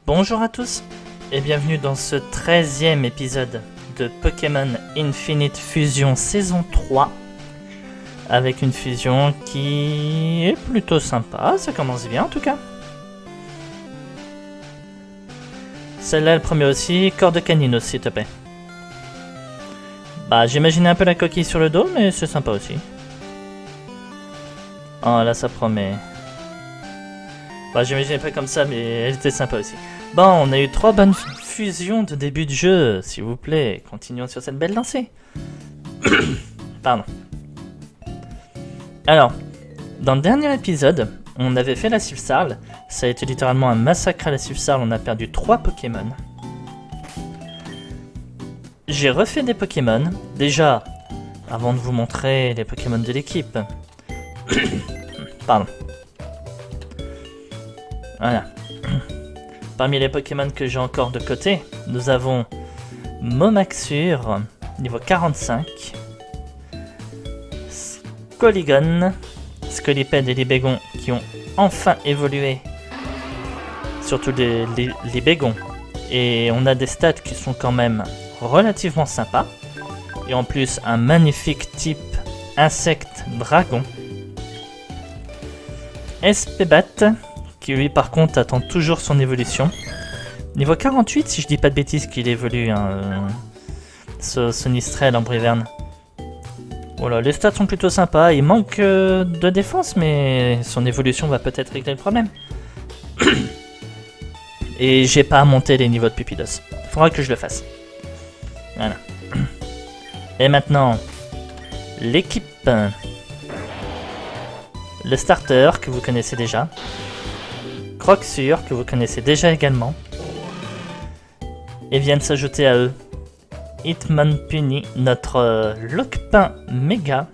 Bonjour à tous et bienvenue dans ce 13e épisode de Pokémon Infinite Fusion saison 3 avec une fusion qui est plutôt sympa, ça commence bien en tout cas. Celle-là, le premier aussi, corps de caninos s'il te plaît. Bah j'imaginais un peu la coquille sur le dos mais c'est sympa aussi. Oh là ça promet. Bah j'imaginais pas comme ça mais elle était sympa aussi. Bon, on a eu 3 bonnes fusions de début de jeu, s'il vous plaît. Continuons sur cette belle lancée. Pardon. Alors, dans le dernier épisode, on avait fait la Sifsarl. Ça a été littéralement un massacre à la Sifsarl, on a perdu 3 Pokémon. J'ai refait des Pokémon. Déjà, avant de vous montrer les Pokémon de l'équipe. Pardon. Voilà. Parmi les Pokémon que j'ai encore de côté, nous avons Momaxur, niveau 45, Scolygon, Scolipede et Libégon qui ont enfin évolué, surtout les Libégons, et on a des stats qui sont quand même relativement sympas, et en plus un magnifique type insecte dragon, Espebat, qui lui par contre attend toujours son évolution. Niveau 48 si je dis pas de bêtises qu'il évolue, ce Nistrel en Briverne. Voilà, les stats sont plutôt sympas, il manque de défense mais son évolution va peut-être régler le problème. Et j'ai pas à monter les niveaux de Pupilos, faudra que je le fasse. Voilà. Et maintenant, l'équipe. Le starter que vous connaissez déjà. Croxur, que vous connaissez déjà également. Et viennent s'ajouter à eux Hitmonpuni, notre Lockpin méga.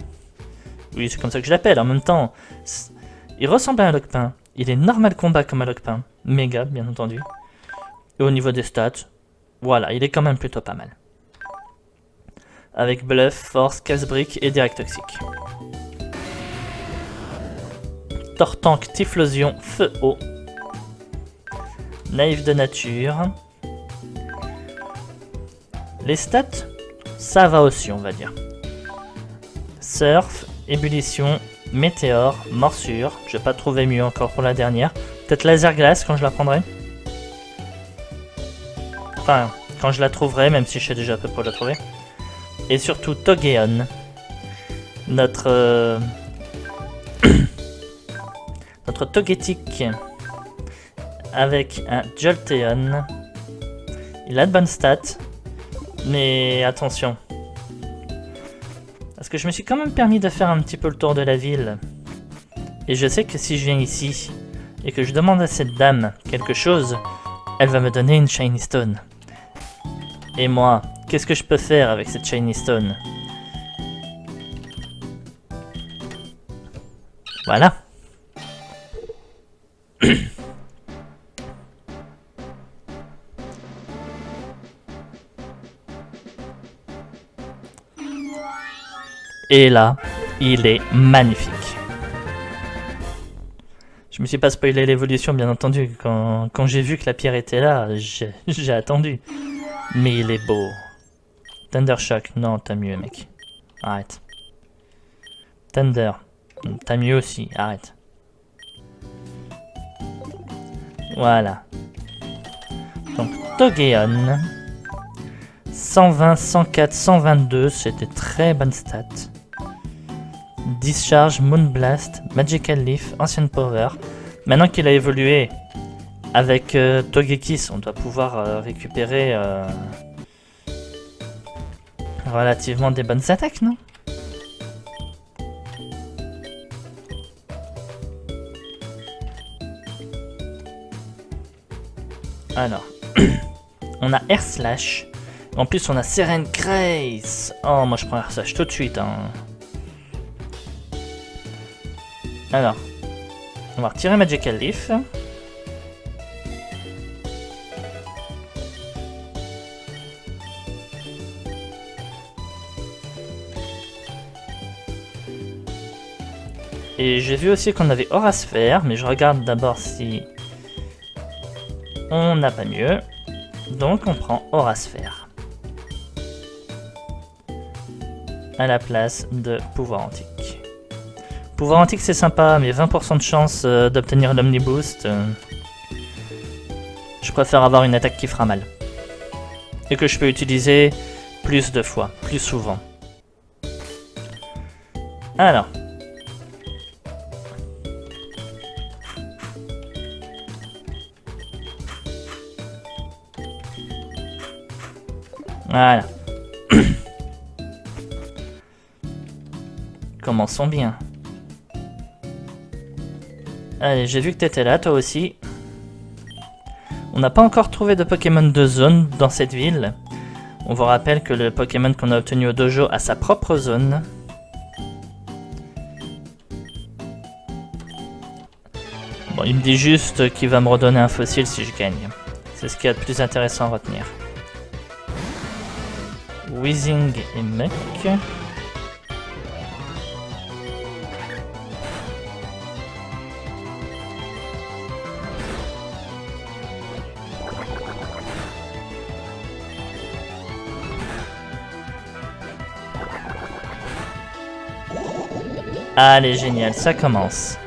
Oui, c'est comme ça que je l'appelle. En même temps, il ressemble à un Lockpin. Il est normal combat comme un Lockpin. Méga, bien entendu. Et au niveau des stats, voilà, il est quand même plutôt pas mal. Avec Bluff, Force, Casse-Brique et Direct Toxique. Tortank, Typhlosion, Feu-Eau. Naïf de nature. Les stats, ça va aussi, on va dire. Surf, ébullition, météore, morsure. Je vais pas trouver mieux encore pour la dernière. Peut-être laser glace quand je la prendrai. Enfin, quand je la trouverai, même si je sais déjà à peu près la trouver. Et surtout Togeon. Notre notre Togetic. Avec un Jolteon. Il a de bonnes stats. Mais attention. Parce que je me suis quand même permis de faire un petit peu le tour de la ville. Et je sais que si je viens ici et que je demande à cette dame quelque chose, elle va me donner une Shiny Stone. Et moi, qu'est-ce que je peux faire avec cette Shiny Stone? Voilà. Et là, il est magnifique. Je me suis pas spoilé l'évolution, bien entendu. Quand j'ai vu que la pierre était là, j'ai attendu. Mais il est beau. Thundershock, non, t'as mieux, mec. Arrête. Thunder, t'as mieux aussi, arrête. Voilà. Donc, Togeon. 120, 104, 122, c'était très bonne stat. Discharge, Moonblast, Magical Leaf, Ancient Power. Maintenant qu'il a évolué avec Togekiss, on doit pouvoir récupérer relativement des bonnes attaques, non? Alors, on a Air Slash. En plus, on a Seren Grace. Oh, moi je prends Air Slash tout de suite, hein. Alors, on va retirer Magical Leaf. Et j'ai vu aussi qu'on avait Aura Sphère, mais je regarde d'abord si On n'a pas mieux. Donc on prend Aura Sphère. À la place de Pouvoir Antique. Pouvoir Antique c'est sympa, mais 20% de chance d'obtenir l'Omniboost. Je préfère avoir une attaque qui fera mal. Et que je peux utiliser plus de fois, plus souvent. Alors. Voilà. Commençons bien. Allez, j'ai vu que t'étais là, toi aussi. On n'a pas encore trouvé de Pokémon de zone dans cette ville. On vous rappelle que le Pokémon qu'on a obtenu au dojo a sa propre zone. Bon, il me dit juste qu'il va me redonner un fossile si je gagne. C'est ce qu'il y a de plus intéressant à retenir. Weezing et Muk. Allez, génial, ça commence.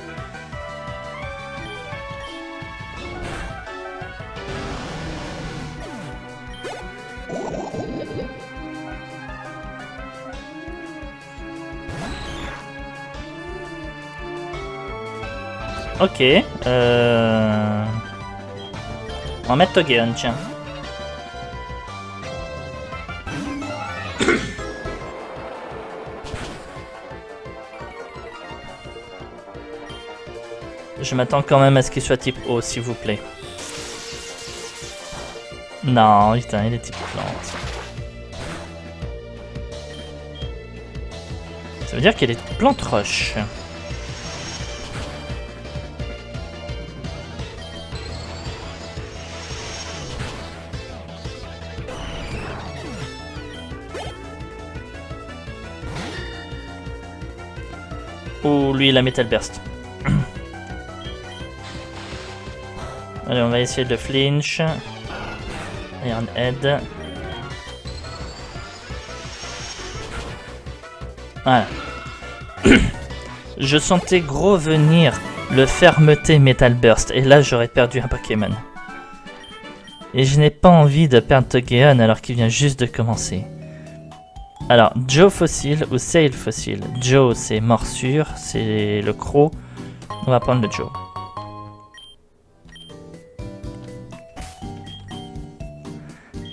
Ok, on va mettre Togeon, tiens. Je m'attends quand même à ce qu'il soit type eau, s'il vous plaît. Non, putain, il est type plante. Ça veut dire qu'il est plante roche. Ou lui, il a Metal Burst. Allez, on va essayer de le flinch. Iron Head. Voilà. Je sentais gros venir le fermeté Metal Burst. Et là, j'aurais perdu un Pokémon. Et je n'ai pas envie de perdre Togeon alors qu'il vient juste de commencer. Alors, Joe Fossile ou Sail Fossile. Joe, c'est morsure, c'est le croc. On va prendre le Joe.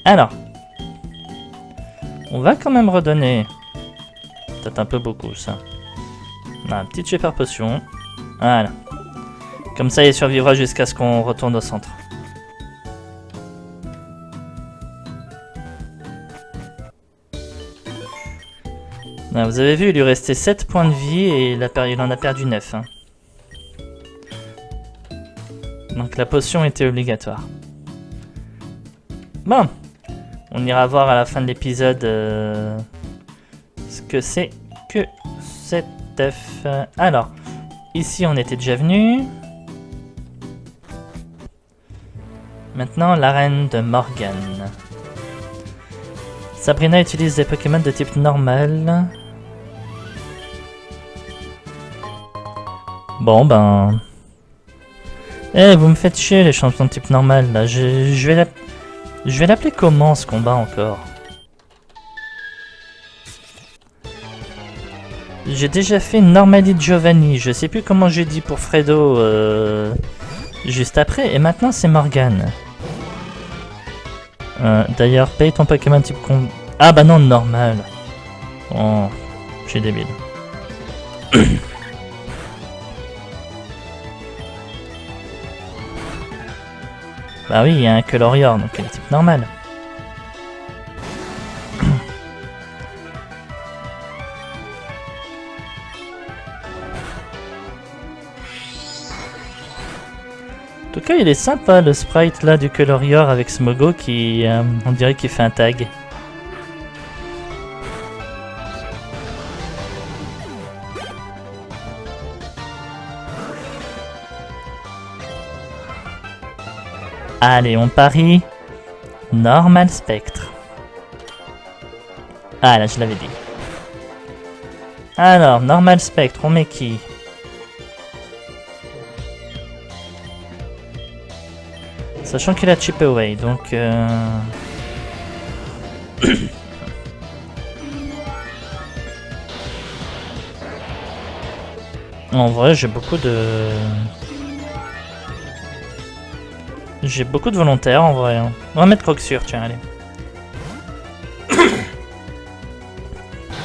Alors, on va quand même redonner. Peut-être un peu beaucoup ça. Non, une petite super potion. Voilà. Comme ça, il survivra jusqu'à ce qu'on retourne au centre. Non, vous avez vu, il lui restait 7 points de vie et il en a perdu 9. Hein. Donc la potion était obligatoire. Bon. On ira voir à la fin de l'épisode ce que c'est que cet œuf. Alors, ici on était déjà venu. Maintenant, l'arène de Morgane. Sabrina utilise des Pokémon de type normal. Bon ben... Eh, vous me faites chier les champions de type normal là. Je vais l'appeler comment ce combat encore? J'ai déjà fait Normali Giovanni, je sais plus comment j'ai dit pour Fredo juste après, et maintenant c'est Morgane. D'ailleurs, paye ton Pokémon type con... Ah bah non, normal. Oh, je suis débile. Bah oui, il y a un Colorior, donc il est type normal. En tout cas, il est sympa le sprite là du Colorior avec Smogo qui, on dirait qu'il fait un tag. Allez, on parie. Normal Spectre. Ah là, je l'avais dit. Alors, Normal Spectre, on met qui? Sachant qu'il a chip away, donc... En vrai, j'ai beaucoup de... J'ai beaucoup de volontaires en vrai. Hein. On va mettre Crocsure, tiens, allez.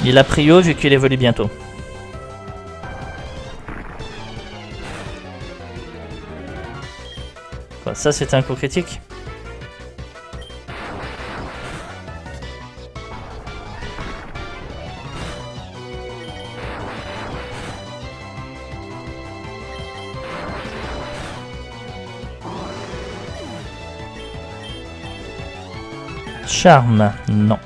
Il a prio vu qu'il évolue bientôt. Quoi, ça c'était un coup critique? Charme, non.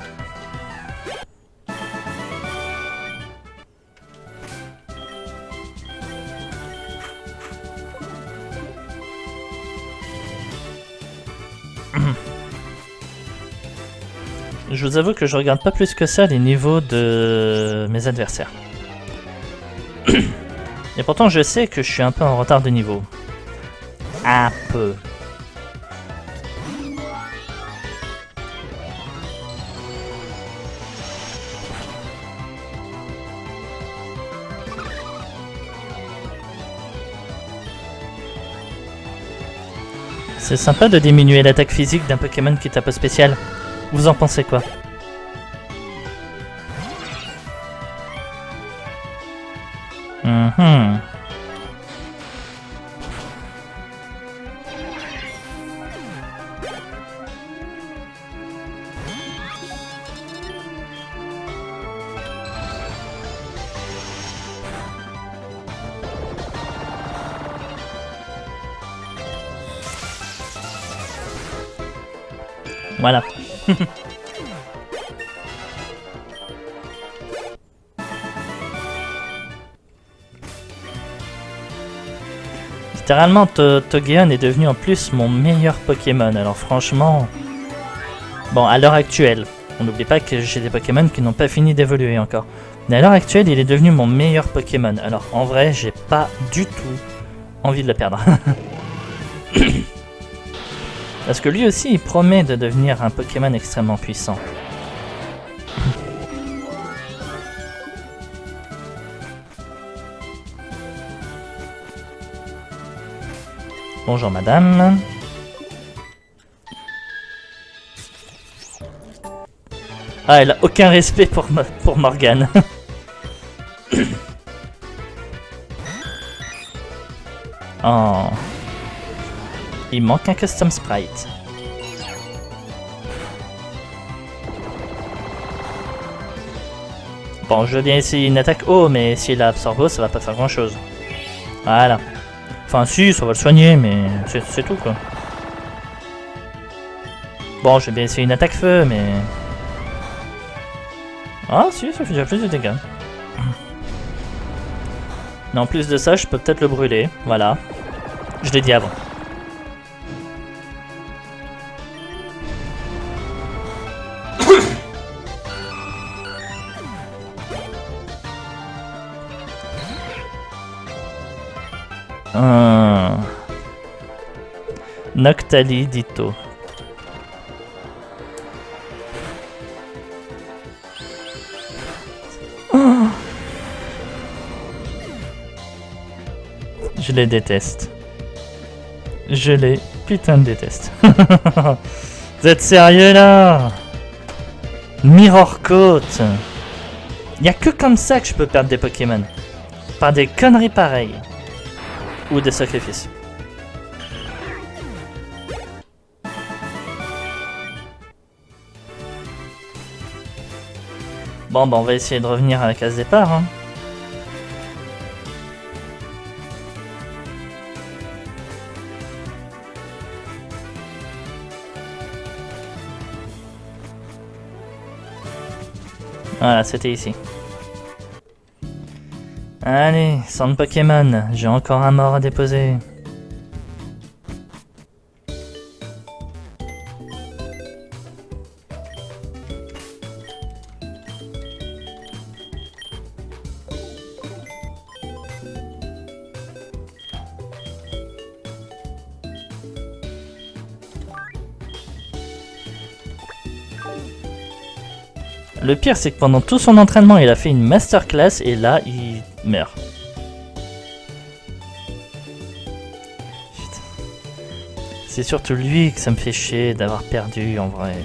Je vous avoue que je regarde pas plus que ça les niveaux de mes adversaires. Et pourtant je sais que je suis un peu en retard de niveau. Un peu. C'est sympa de diminuer l'attaque physique d'un Pokémon qui tape spécial. Vous en pensez quoi? Voilà. Littéralement, Togeon est devenu en plus mon meilleur Pokémon. Alors franchement... Bon, à l'heure actuelle, on n'oublie pas que j'ai des Pokémon qui n'ont pas fini d'évoluer encore. Mais à l'heure actuelle, il est devenu mon meilleur Pokémon. Alors en vrai, j'ai pas du tout envie de le perdre. Parce que lui aussi, il promet de devenir un Pokémon extrêmement puissant. Bonjour madame. Ah, elle a aucun respect pour Morgane. Oh. Il manque un custom sprite. Bon, je veux bien essayer une attaque haut, mais s'il a absorbo, ça va pas faire grand chose. Voilà. Enfin, si, ça va le soigner, mais c'est tout quoi. Bon, je vais bien essayer une attaque feu, mais. Ah, si, ça fait déjà plus de dégâts. Mais en plus de ça, je peux peut-être le brûler. Voilà. Je l'ai dit avant. Noctali Ditto. Oh. Je les déteste. Je les putain de déteste. Vous êtes sérieux là? Mirror Coat. Y a que comme ça que je peux perdre des Pokémon. Par des conneries pareilles. Ou des sacrifices. Bon, bah on va essayer de revenir à la case départ. Hein. Voilà, c'était ici. Allez, centre Pokémon, j'ai encore un mort à déposer. Le pire, c'est que pendant tout son entraînement, il a fait une masterclass et là, il meurt. Putain. C'est surtout lui que ça me fait chier d'avoir perdu en vrai.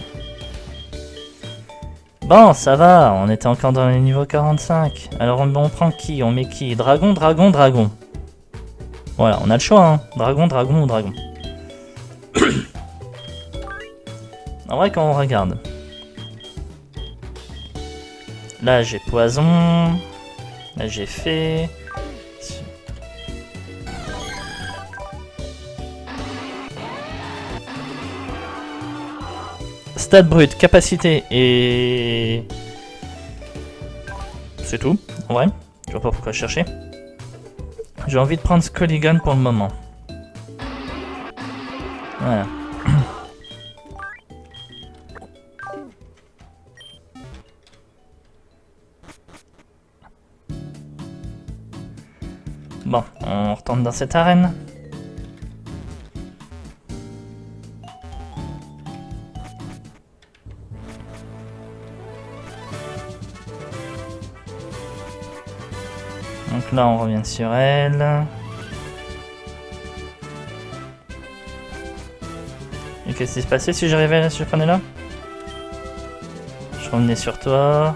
Bon, ça va, on était encore dans les niveaux 45. Alors on prend qui? On met qui? Dragon, dragon, dragon. Voilà, on a le choix, hein. Dragon, dragon ou dragon. En vrai, quand on regarde. Là, j'ai poison. Là, j'ai fait. Stade brut, capacité et... C'est tout, en vrai. Je vois pas pourquoi chercher. J'ai envie de prendre Sculligan pour le moment. Voilà. Bon, on retourne dans cette arène. Donc là, on revient sur elle. Et qu'est-ce qui se passait si j'arrivais là, si je prenais là? Je revenais sur toi.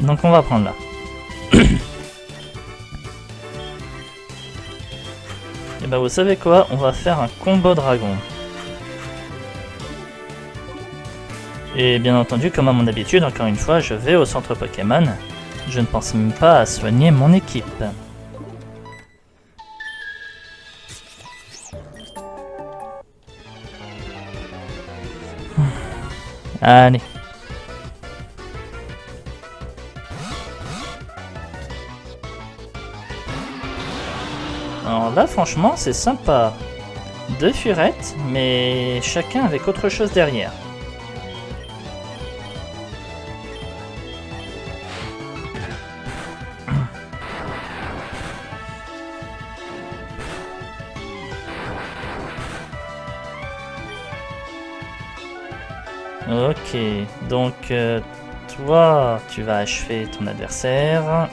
Donc on va prendre là. Et bah vous savez quoi? On va faire un combo dragon. Et bien entendu, comme à mon habitude, encore une fois, je vais au centre Pokémon. Je ne pense même pas à soigner mon équipe. Allez. Alors là, franchement, c'est sympa. 2 furettes, mais chacun avec autre chose derrière. Ok, donc toi, tu vas achever ton adversaire.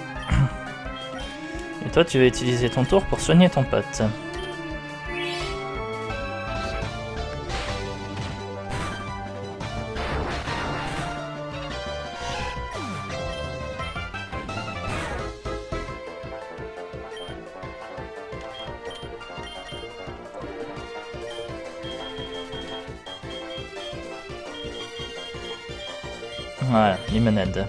Et toi, tu vas utiliser ton tour pour soigner ton pote. Voilà, limonade.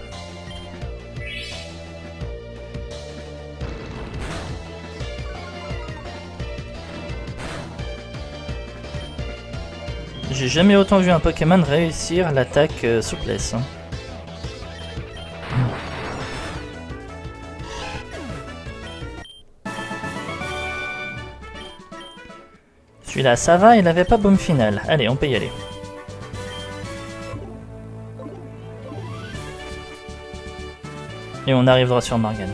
J'ai jamais autant vu un Pokémon réussir l'attaque souplesse. Hein. Celui-là, ça va, il n'avait pas boom final. Allez, on peut y aller. Et on arrivera sur Morgane.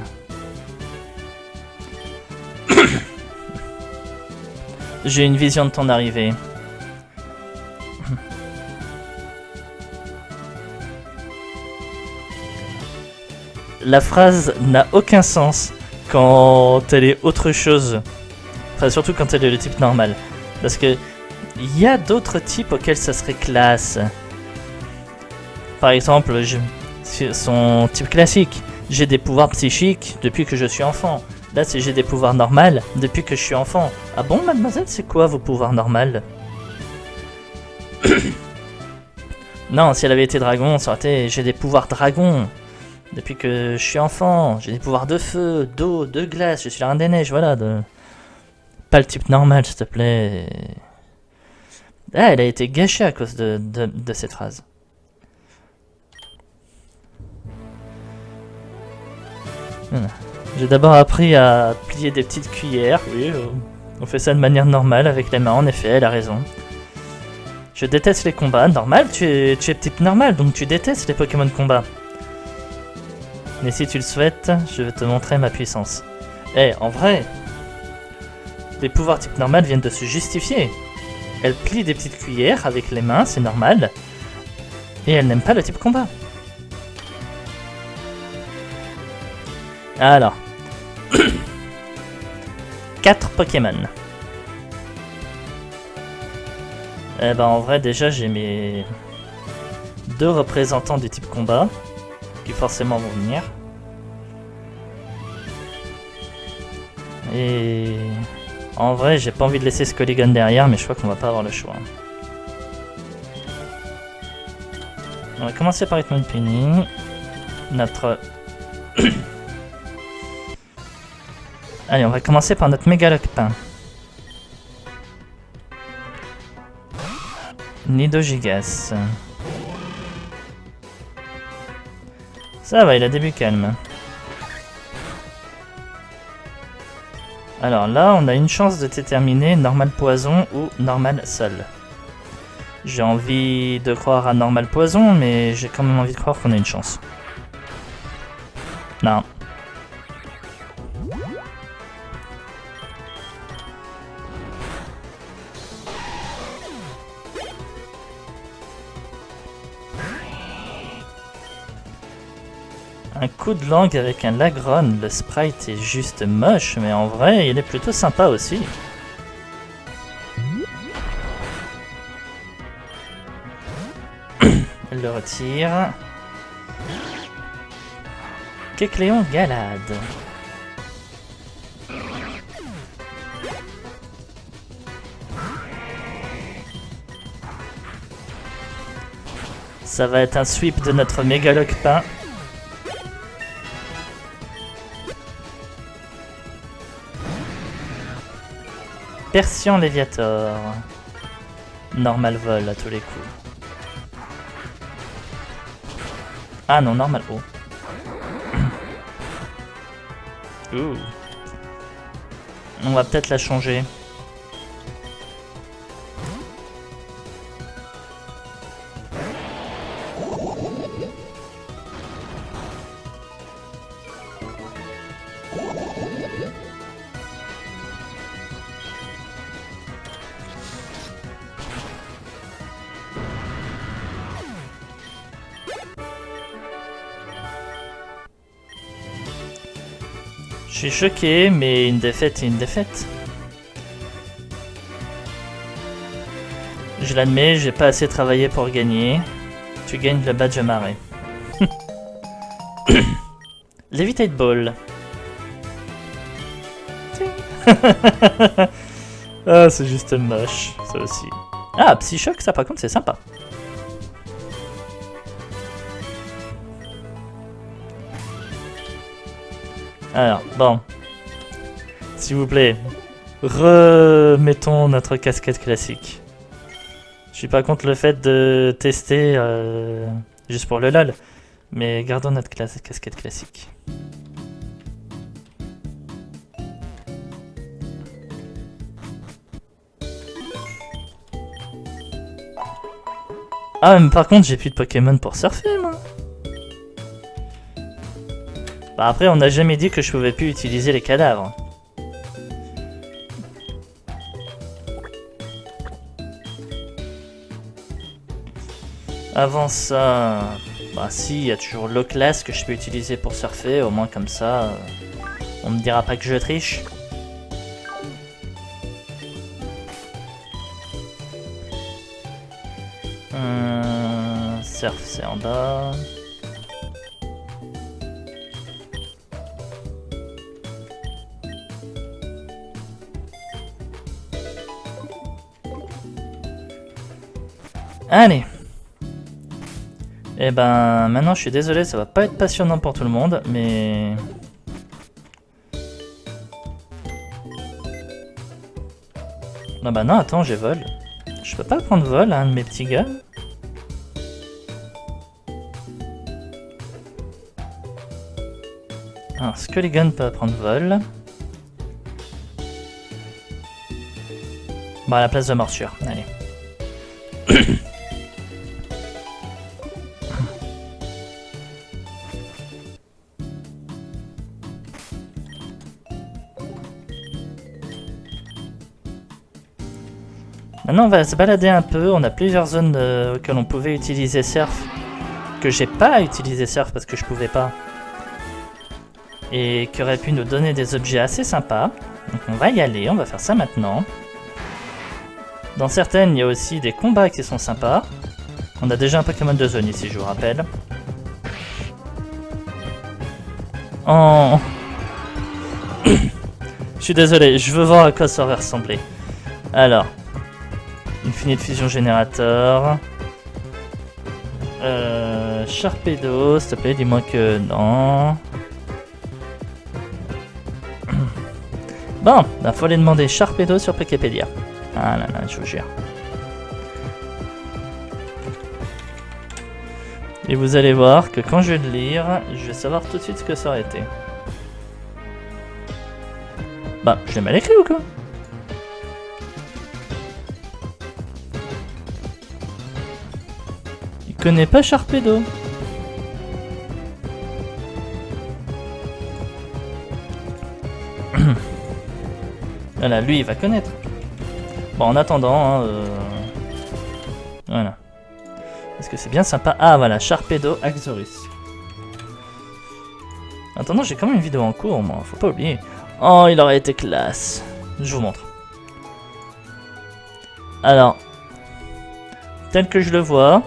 J'ai une vision de ton arrivée. La phrase n'a aucun sens quand elle est autre chose. Enfin, surtout quand elle est le type normal. Parce que il y a d'autres types auxquels ça serait classe. Par exemple, son type classique. J'ai des pouvoirs psychiques depuis que je suis enfant. Là, c'est j'ai des pouvoirs normaux depuis que je suis enfant. Ah bon, mademoiselle, c'est quoi vos pouvoirs normaux? Non, si elle avait été dragon, ça aurait été j'ai des pouvoirs dragon depuis que je suis enfant. J'ai des pouvoirs de feu, d'eau, de glace. Je suis la reine des neiges, voilà. Pas le type normal, s'il te plaît. Ah, elle a été gâchée à cause de cette phrase. J'ai d'abord appris à plier des petites cuillères. Oui, on fait ça de manière normale avec les mains, en effet, elle a raison. Je déteste les combats. Normal, tu es type normal, donc tu détestes les Pokémon de combat. Mais si tu le souhaites, je vais te montrer ma puissance. Eh, en vrai, les pouvoirs type normal viennent de se justifier. Elle plie des petites cuillères avec les mains, c'est normal. Et elle n'aime pas le type combat. Alors. 4 Pokémon. Eh ben en vrai déjà j'ai mes 2 représentants du type combat qui forcément vont venir. Et en vrai j'ai pas envie de laisser Skolligan derrière mais je crois qu'on va pas avoir le choix. On va commencer par Hitmonpenny. Notre... Allez on va commencer par notre Megalochpin. Nidogigas. Ça va, il a début calme. Alors là, on a une chance de déterminer normal poison ou normal sol. J'ai envie de croire à normal poison, mais j'ai quand même envie de croire qu'on a une chance. Non. Un coup de langue avec un Lagron, le sprite est juste moche, mais en vrai, il est plutôt sympa aussi. Elle le retire. Kecleon Galade. Ça va être un sweep de notre Megalochpin. Persian Léviator. Normal vol à tous les coups. Ah non, normal haut. Ouh. On va peut-être la changer. Je suis choqué, mais une défaite est une défaite. Je l'admets, j'ai pas assez travaillé pour gagner. Tu gagnes le badge marée. Levitate Ball. Ah, c'est juste moche, ça aussi. Ah, Psyshock, ça par contre, c'est sympa. Alors, bon. S'il vous plaît, remettons notre casquette classique. Je suis pas contre le fait de tester juste pour le lol, mais gardons notre casquette classique. Ah, mais par contre, j'ai plus de Pokémon pour surfer, moi. Bah après, on n'a jamais dit que je pouvais plus utiliser les cadavres. Avant ça... Bah si, il y a toujours l'eau classe que je peux utiliser pour surfer, au moins comme ça, on me dira pas que je triche. Surf, c'est en bas. Allez. Et ben maintenant je suis désolé, ça va pas être passionnant pour tout le monde, mais... Non bah non, attends, j'ai vol. Je peux pas prendre vol à un de mes petits gars. Alors, Skolligan peut prendre vol. Bon, à la place de morsure, allez. Maintenant, on va se balader un peu. On a plusieurs zones auxquelles on pouvait utiliser Surf. Que j'ai pas utilisé Surf parce que je pouvais pas. Et qui aurait pu nous donner des objets assez sympas. Donc on va y aller, on va faire ça maintenant. Dans certaines, il y a aussi des combats qui sont sympas. On a déjà un Pokémon de zone ici, je vous rappelle. Oh. Je suis désolé, je veux voir à quoi ça aurait ressemblé. Alors. Infinite Fusion Générateur. Sharpedo, s'il te plaît, dis-moi que non. Bon, il faut aller demander Sharpedo sur Wikipédia. Ah là là, je vous jure. Et vous allez voir que quand je vais le lire, je vais savoir tout de suite ce que ça aurait été. Bah, je l'ai mal écrit ou quoi? Il connaît pas Sharpedo. Voilà, lui il va connaître. Bon, en attendant, voilà. Est-ce que c'est bien sympa? Ah voilà, Sharpedo Axorus. Attendant, j'ai quand même une vidéo en cours, moi, faut pas oublier. Oh, il aurait été classe. Je vous montre. Alors, tel que je le vois,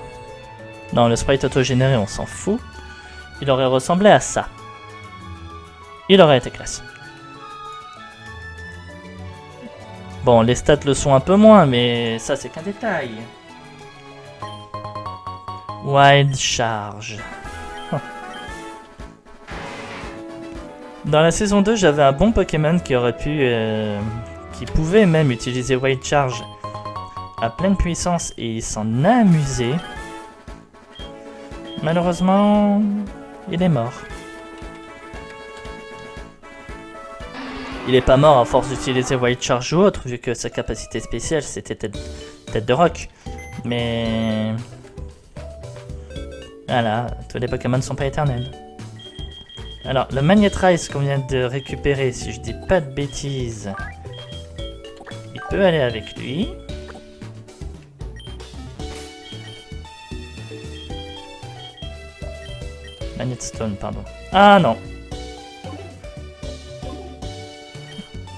dans le sprite auto-généré, on s'en fout. Il aurait ressemblé à ça. Il aurait été classe. Bon, les stats le sont un peu moins, mais ça c'est qu'un détail. Wild Charge. Dans la saison 2, j'avais un bon Pokémon qui aurait pu... qui pouvait même utiliser Wild Charge à pleine puissance et s'en amuser. Malheureusement, il est mort. Il est pas mort à force d'utiliser Wild Charge ou autre, vu que sa capacité spéciale c'était tête de roc. Mais... voilà, tous les Pokémon ne sont pas éternels. Alors, le Magnetrice qu'on vient de récupérer, si je dis pas de bêtises, il peut aller avec lui. Magnetstone, pardon. Ah non.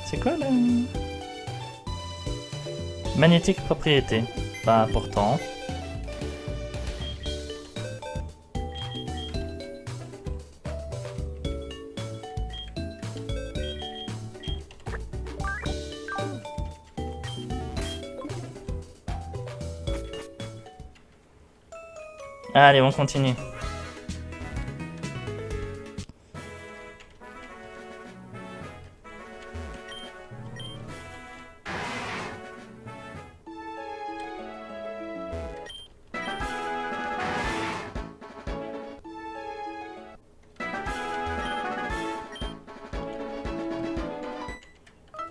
C'est quoi là? Magnétique propriété. Pas important. Allez, on continue.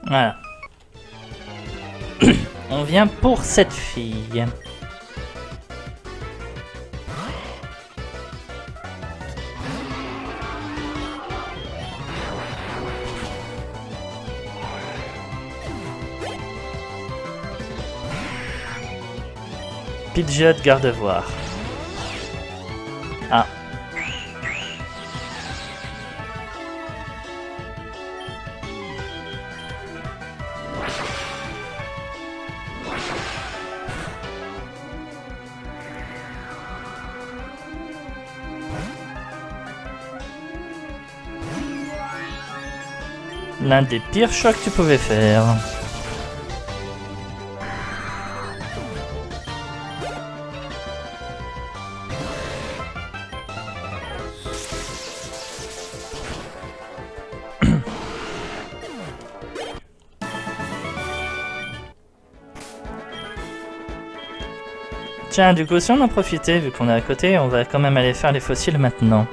Voilà. On vient pour cette fille. Pidgeot Gardevoir. Ah. L'un des pires choix que tu pouvais faire. Tiens, du coup, si on en profitait, vu qu'on est à côté, on va quand même aller faire les fossiles maintenant.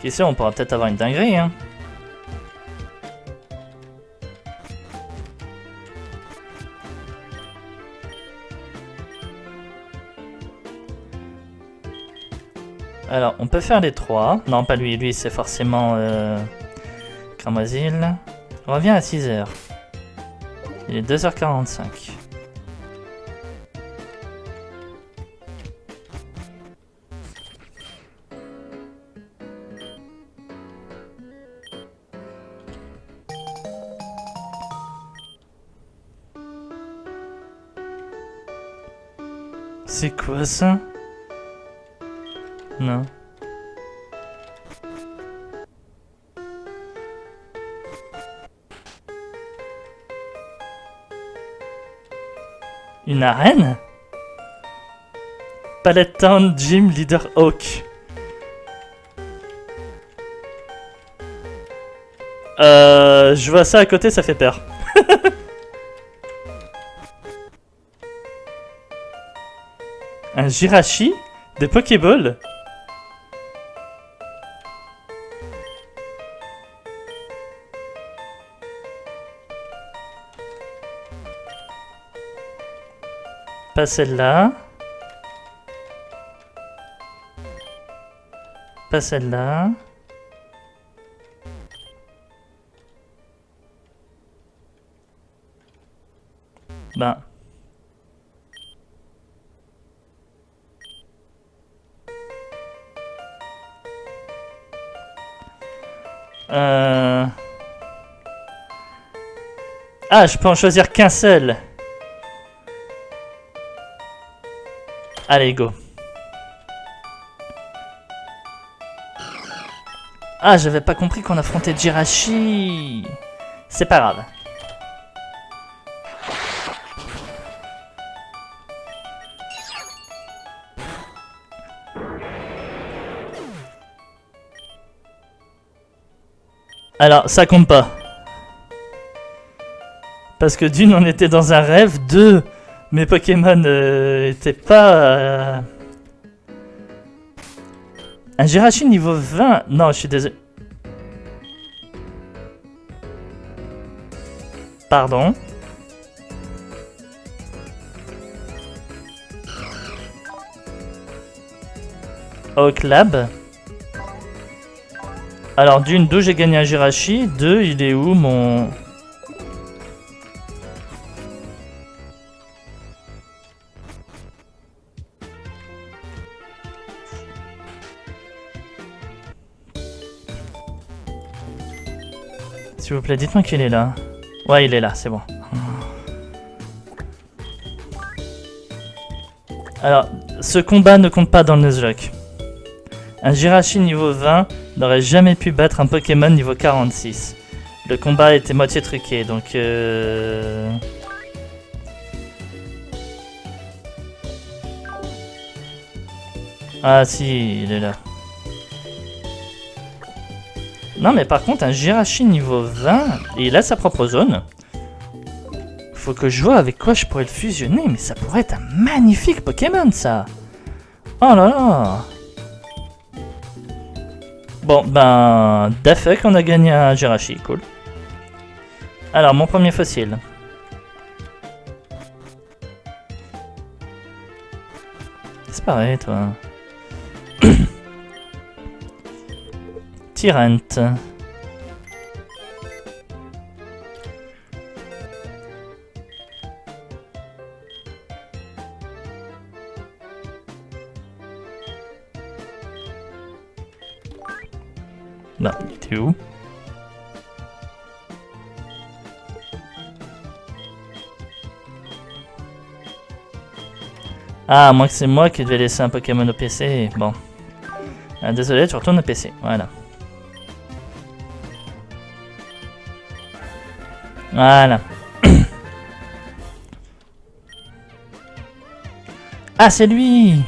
Qui sait, on pourra peut-être avoir une dinguerie, hein. Alors, on peut faire les trois. Non, pas lui, lui c'est forcément Cramoisil. On revient à 6h. Il est 2h45. C'est quoi ça? Non. Une arène? Palette Town Gym Leader Hawk. Je vois ça à côté, ça fait peur. Un Jirachi? Des Pokéballs? Pas celle-là. Pas celle-là. Ben... Ah, je peux en choisir qu'un seul. Allez, go. Ah, j'avais pas compris qu'on affrontait Jirachi. C'est pas grave. Alors, ça compte pas. Parce que d'une, on était dans un rêve. Deux, mes Pokémon étaient pas... Un Jirachi niveau 20... Non, je suis désolé. Pardon. Oak Lab. Alors d'une, d'où j'ai gagné un Jirachi. Deux, il est où mon... S'il vous plaît, dites-moi qu'il est là. Ouais, il est là, c'est bon. Alors, ce combat ne compte pas dans le Nuzlocke. Un Jirachi niveau 20 n'aurait jamais pu battre un Pokémon niveau 46. Le combat était moitié truqué, donc... Ah si, il est là. Non mais par contre, un Jirachi niveau 20, et il a sa propre zone. Faut que je vois avec quoi je pourrais le fusionner, mais ça pourrait être un magnifique Pokémon ça. Oh là là. Bon, ben... Dafek, on a gagné un Jirachi, cool. Alors, mon premier fossile. C'est pareil, toi. Tyrant. Non, il était où? Ah, moi que c'est moi qui devais laisser un Pokémon au PC. Bon. Ah, désolé, tu retournes au PC. Voilà. Voilà. Ah, c'est lui!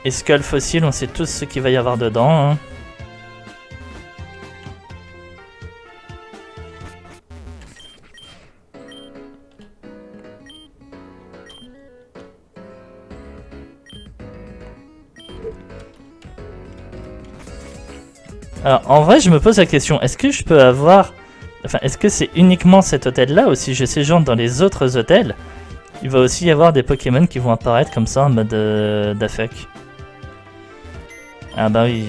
Et Skull Fossil, on sait tous ce qu'il va y avoir dedans. Hein. Alors, en vrai, je me pose la question, est-ce que je peux avoir... Enfin, est-ce que c'est uniquement cet hôtel-là, ou si je séjourne dans les autres hôtels, il va aussi y avoir des Pokémon qui vont apparaître comme ça en mode Dafek. Ah bah oui.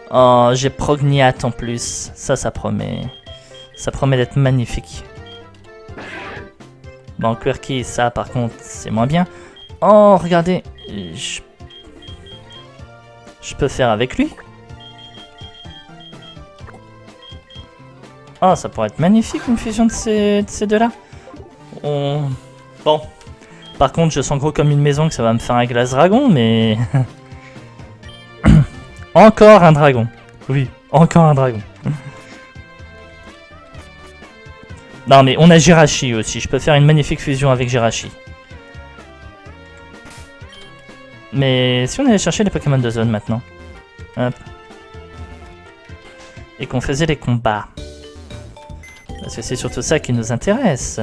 Oh, j'ai Prognat en plus. Ça promet. Ça promet d'être magnifique. Bon, Quirky, ça par contre, c'est moins bien. Oh, regardez. Je peux faire avec lui. Oh, ça pourrait être magnifique une fusion de ces deux-là. Bon. Par contre, je sens gros comme une maison que ça va me faire un glace dragon, mais... Encore un dragon. Oui, encore un dragon. Non, mais on a Jirachi aussi. Je peux faire une magnifique fusion avec Jirachi. Mais si on allait chercher les Pokémon de zone maintenant. Hop. Et qu'on faisait les combats. Parce que c'est surtout ça qui nous intéresse.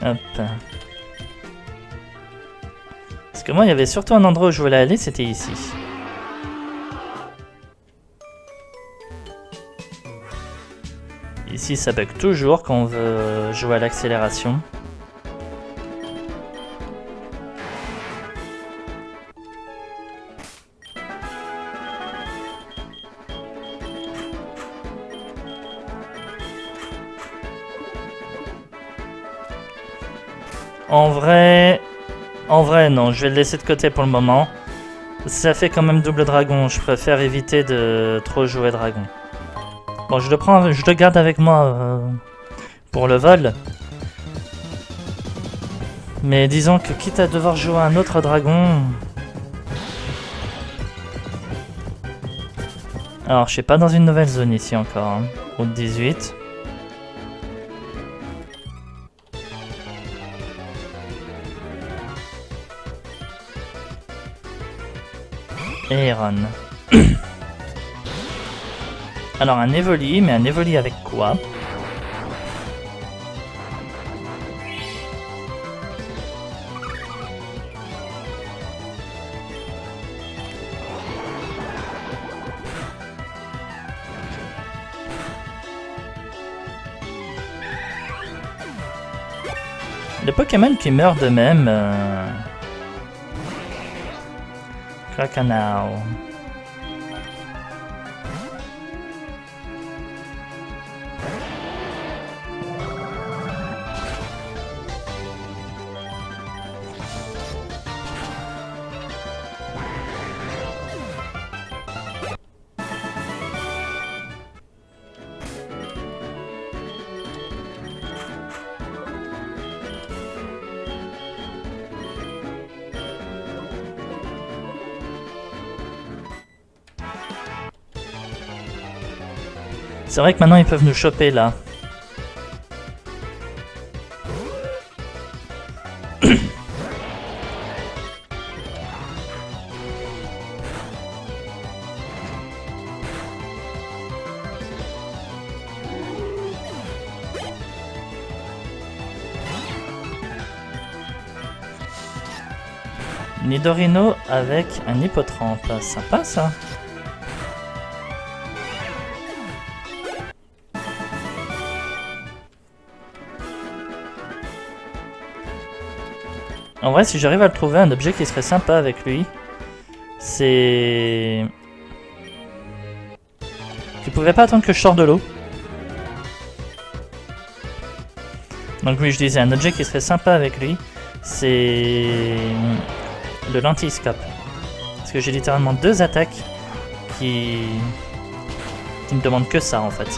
Hop. Parce que moi, il y avait surtout un endroit où je voulais aller, c'était ici. Ici, ça bug toujours quand on veut jouer à l'accélération. En vrai, non, je vais le laisser de côté pour le moment. Ça fait quand même double dragon, je préfère éviter de trop jouer dragon. Bon, je le garde avec moi pour le vol. Mais disons que quitte à devoir jouer un autre dragon... Alors, je suis pas dans une nouvelle zone ici encore, hein. Route 18. Aeron. Alors un Evoli, mais un Evoli avec quoi? Les Pokémon qui meurent d'eux-mêmes... Krakanao. C'est vrai que maintenant ils peuvent nous choper là. Nidorino avec un hippotrampe. Sympa ça. En vrai, si j'arrive à le trouver, un objet qui serait sympa avec lui, c'est... Tu pouvais pas attendre que je sorte de l'eau. Donc oui, je disais, un objet qui serait sympa avec lui, c'est... le lentilscope. Parce que j'ai littéralement deux attaques qui me demandent que ça en fait.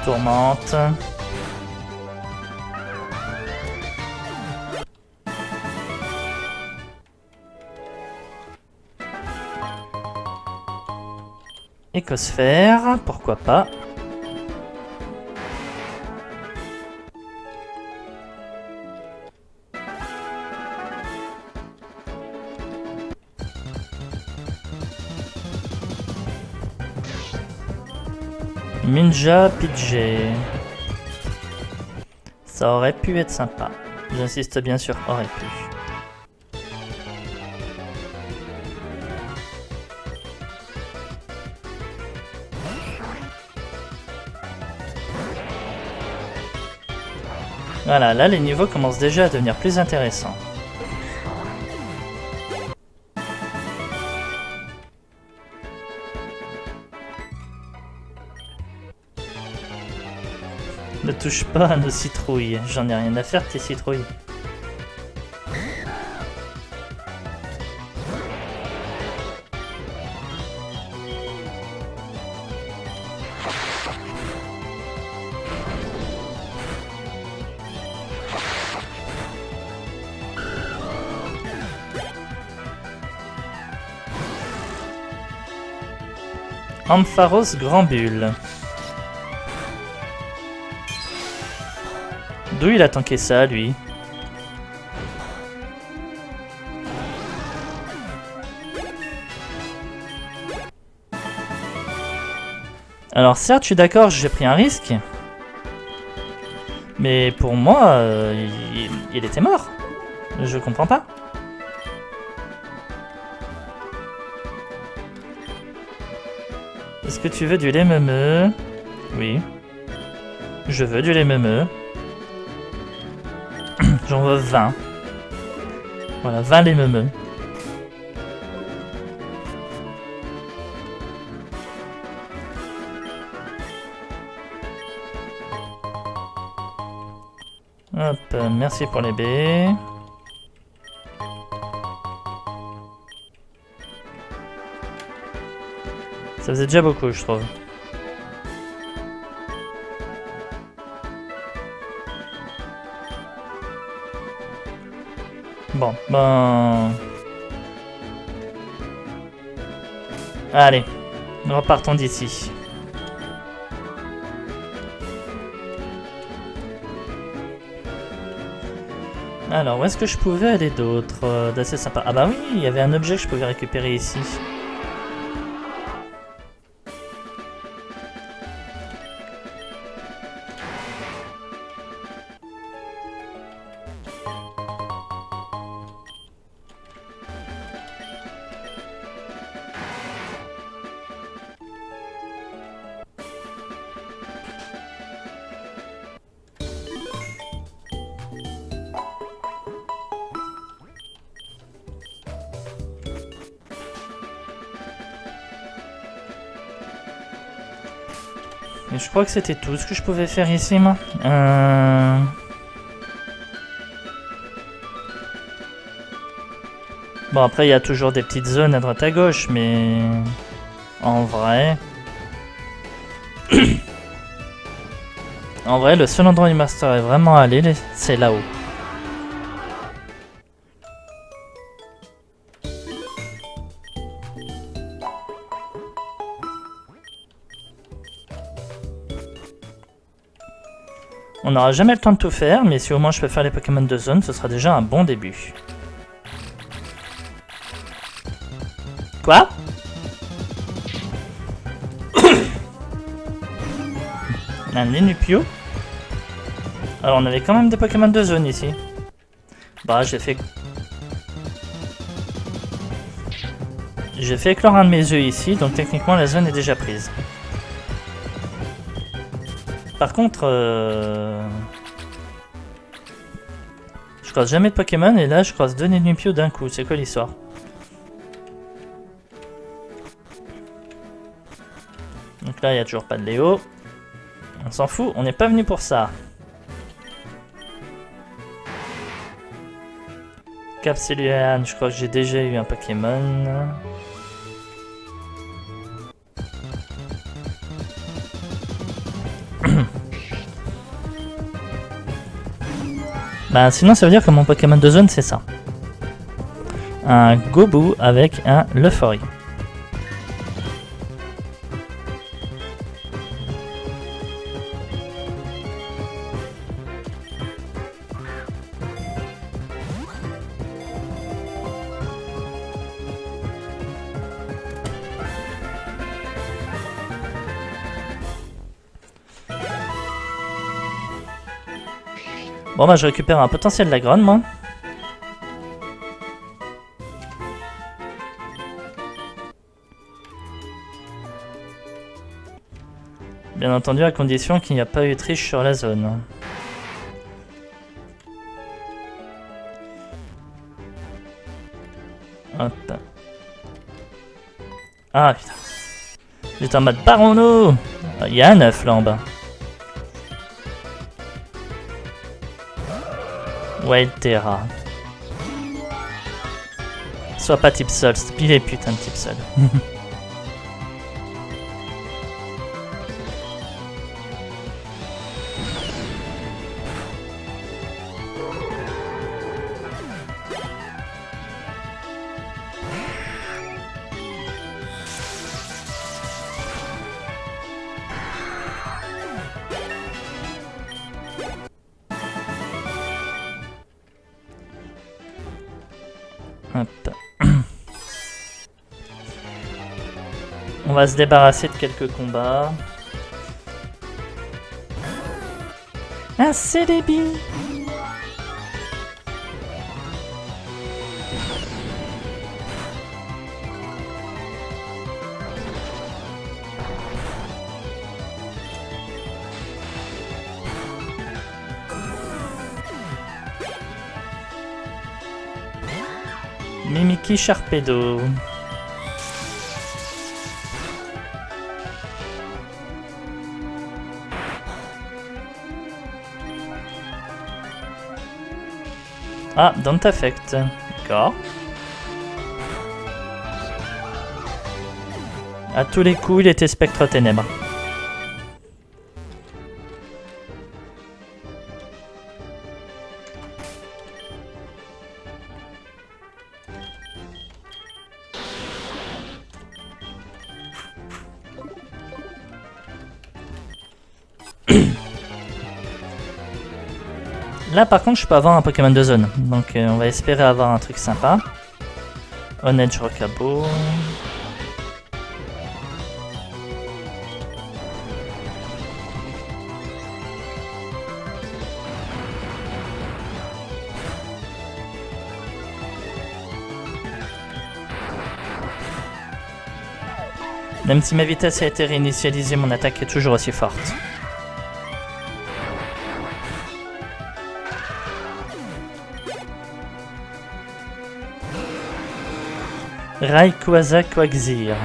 Tourmente. Écosphère, pourquoi pas. Ninja Pidgey. Ça aurait pu être sympa. J'insiste bien sur aurait pu. Voilà, là les niveaux commencent déjà à devenir plus intéressants. Ne touche pas à nos citrouilles, j'en ai rien à faire de tes citrouilles. Ampharos Grand Bulle. D'où il a tanké ça, lui? Alors certes, je suis d'accord, j'ai pris un risque. Mais pour moi, il était mort. Je comprends pas. Est-ce que tu veux du lait meumeux? Oui. Je veux du lait meumeux. J'en veux 20. Voilà, 20 lait meumeux. Hop, merci pour les baies. Ça faisait déjà beaucoup, je trouve. Bon, ben... Allez, repartons d'ici. Alors, où est-ce que je pouvais aller d'autre d'assez sympa? Ah bah oui, il y avait un objet que je pouvais récupérer ici. Et je crois que c'était tout ce que je pouvais faire ici, moi. Bon, après, il y a toujours des petites zones à droite à gauche, mais... En vrai... En vrai, le seul endroit où il Master est vraiment allé, c'est là-haut. On n'aura jamais le temps de tout faire, mais si au moins je peux faire les Pokémon de zone, ce sera déjà un bon début. Quoi? Un Linupio? Alors on avait quand même des Pokémon de zone ici. Bah j'ai fait éclore un de mes œufs ici, donc techniquement la zone est déjà prise. Par contre, je croise jamais de Pokémon et là je croise 2 Linupio d'un coup. C'est quoi l'histoire? Donc là il n'y a toujours pas de Léo. On s'en fout, on n'est pas venu pour ça. Capsuluan, je crois que j'ai déjà eu un Pokémon. Bah sinon ça veut dire que mon Pokémon de zone c'est ça. Un Gobu avec un Lefori. Bon bah je récupère un potentiel Lagron moi. Bien entendu à condition qu'il n'y a pas eu triche sur la zone. Hop. Ah putain. J'étais en mode barons-nous. Il y a un œuf là en bas. Wild Terra. Sois pas type sol, c'est pile et putain de type sol. Hop. On va se débarrasser de quelques combats. Un CDB. Mimiki Sharpedo. Ah, don't affect. D'accord. À tous les coups, il était Spectre Ténèbres. Là par contre je peux avoir un Pokémon de zone, donc on va espérer avoir un truc sympa. Honedge Rocabo. Même si ma vitesse a été réinitialisée, mon attaque est toujours aussi forte. Rayquaza Quagsire.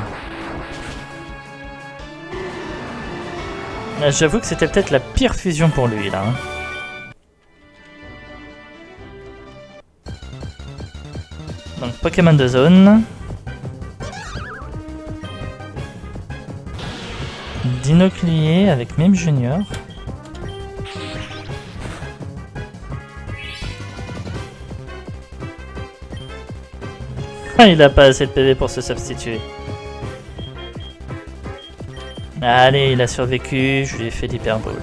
J'avoue que c'était peut-être la pire fusion pour lui là. Donc Pokémon de zone. Dinoclier avec Mime Junior. Il a pas assez de PV pour se substituer. Allez, il a survécu, je lui ai fait l'hyper bowl.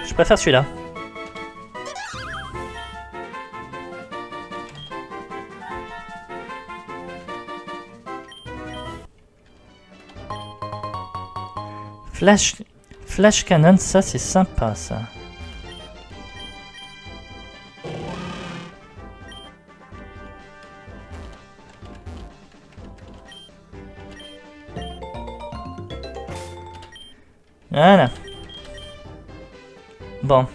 Je préfère celui-là. Flash Cannon, ça c'est sympa ça. Voilà. Bon.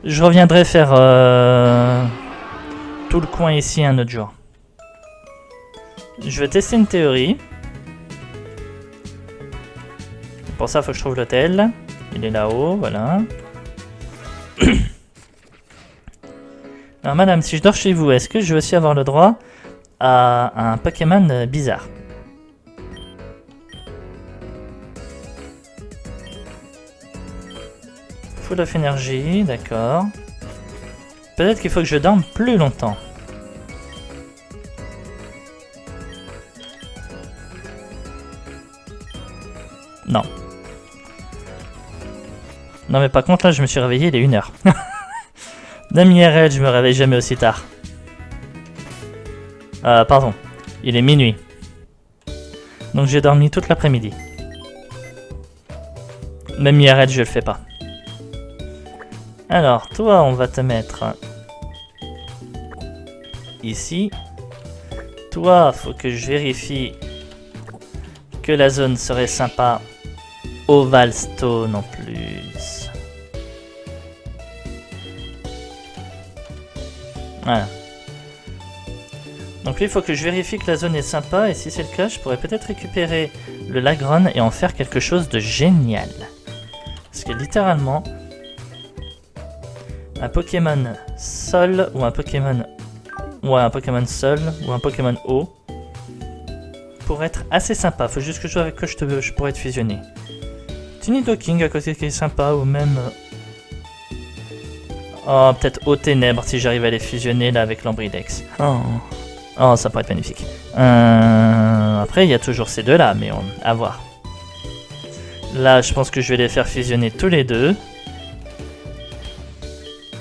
Je reviendrai faire tout le coin ici un autre jour. Je vais tester une théorie. Pour ça, il faut que je trouve l'hôtel. Il est là-haut, voilà. Alors, madame, si je dors chez vous, est-ce que je vais aussi avoir le droit à un Pokémon bizarre? Full of Energy, d'accord. Peut-être qu'il faut que je dorme plus longtemps. Non. Non mais par contre là je me suis réveillé, il est 1h. Même IRL, je me réveille jamais aussi tard. Pardon. Il est minuit. Donc j'ai dormi toute l'après-midi. Même IRL, je le fais pas. Alors, toi, on va te mettre ici. Toi, faut que je vérifie que la zone serait sympa. Oval Stone en plus. Voilà. Donc lui, il faut que je vérifie que la zone est sympa. Et si c'est le cas, je pourrais peut-être récupérer le Lagron et en faire quelque chose de génial. Parce que littéralement, un Pokémon sol ou un Pokémon... Ouais, un Pokémon sol ou un Pokémon eau pourrait être assez sympa. Faut juste que je vois avec quoi je pourrais te fusionner. Tunidoking à côté qui est sympa ou même... Oh, peut-être Eau Ténèbres si j'arrive à les fusionner là avec l'Ambridex. Oh, ça pourrait être magnifique. Après, il y a toujours ces deux-là, mais à voir. Là, je pense que je vais les faire fusionner tous les deux.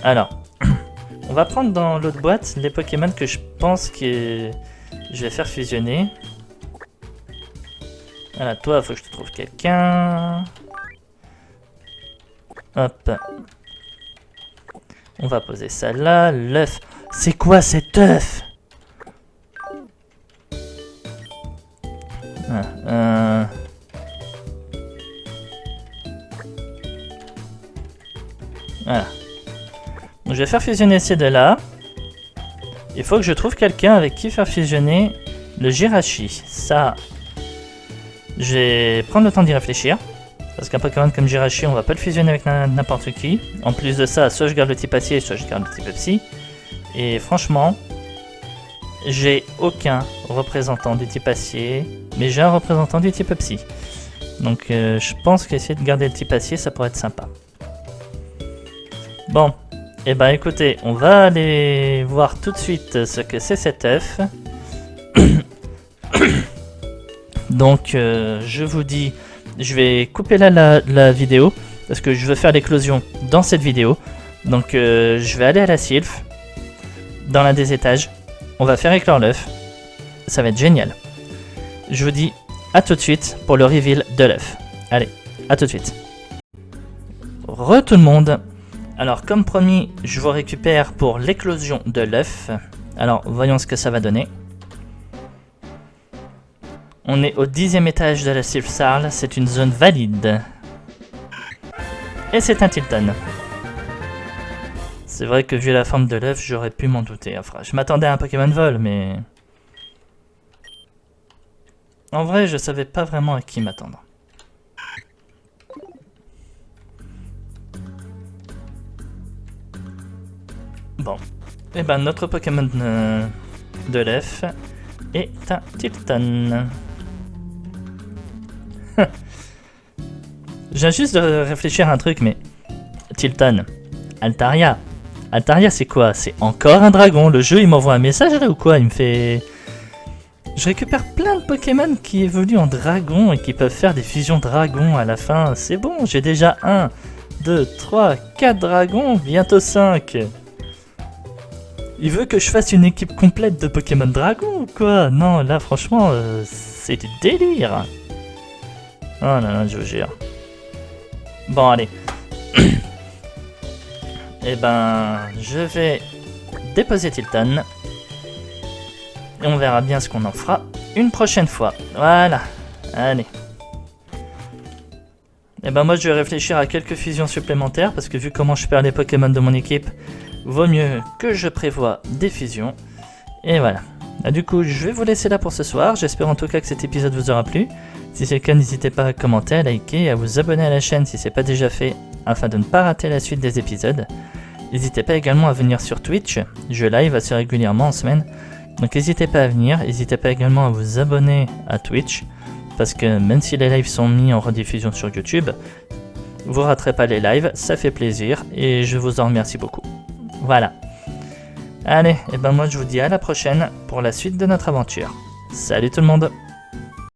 Alors, on va prendre dans l'autre boîte les Pokémon que je pense que je vais faire fusionner. Voilà, toi, il faut que je te trouve quelqu'un. Hop. On va poser ça là. L'œuf. C'est quoi cet œuf? Voilà. Donc, je vais faire fusionner ces deux-là. Il faut que je trouve quelqu'un avec qui faire fusionner le Jirachi. Ça, je vais prendre le temps d'y réfléchir. Parce qu'un Pokémon comme Jirachi, on va pas le fusionner avec n'importe qui. En plus de ça, soit je garde le type acier, soit je garde le type psy. Et franchement, j'ai aucun représentant du type acier, mais j'ai un représentant du type psy. Donc je pense qu'essayer de garder le type acier, ça pourrait être sympa. Bon, et ben écoutez, on va aller voir tout de suite ce que c'est cet œuf. Donc je vous dis, je vais couper là la vidéo, parce que je veux faire l'éclosion dans cette vidéo. Donc je vais aller à la Sylph, dans l'un des étages. On va faire éclore l'œuf. Ça va être génial. Je vous dis à tout de suite pour le reveal de l'œuf. Allez, à tout de suite. Re tout le monde. Alors comme promis, je vous récupère pour l'éclosion de l'œuf. Alors voyons ce que ça va donner. On est au 10e étage de la Sylph Sarl. C'est une zone valide. Et c'est un Tilton. C'est vrai que vu la forme de l'œuf, j'aurais pu m'en douter. Enfin, je m'attendais à un Pokémon Vol, mais... En vrai, je savais pas vraiment à qui m'attendre. Bon. Et ben, notre Pokémon de l'œuf est un Tilton. Je viens juste de réfléchir à un truc, mais... Tilton, Altaria. Altaria, c'est quoi? C'est encore un dragon. Le jeu, il m'envoie un message là ou quoi? Il me fait... Je récupère plein de Pokémon qui évoluent en dragon et qui peuvent faire des fusions dragons à la fin. C'est bon, j'ai déjà 1, 2, 3, 4 dragons, bientôt 5. Il veut que je fasse une équipe complète de Pokémon dragon ou quoi? Non, là, franchement, c'est du délire. Oh là là, je vous jure. Bon, allez. Et ben, je vais déposer Tilton. Et on verra bien ce qu'on en fera une prochaine fois. Voilà. Allez. Et ben moi, je vais réfléchir à quelques fusions supplémentaires. Parce que vu comment je perds les Pokémon de mon équipe, vaut mieux que je prévoie des fusions. Et voilà. Du coup, je vais vous laisser là pour ce soir. J'espère en tout cas que cet épisode vous aura plu. Si c'est le cas, n'hésitez pas à commenter, à liker et à vous abonner à la chaîne si ce n'est pas déjà fait, afin de ne pas rater la suite des épisodes. N'hésitez pas également à venir sur Twitch, je live assez régulièrement en semaine, donc n'hésitez pas à venir, n'hésitez pas également à vous abonner à Twitch, parce que même si les lives sont mis en rediffusion sur YouTube, vous raterez pas les lives, ça fait plaisir, et je vous en remercie beaucoup. Voilà. Allez, et ben moi je vous dis à la prochaine pour la suite de notre aventure. Salut tout le monde!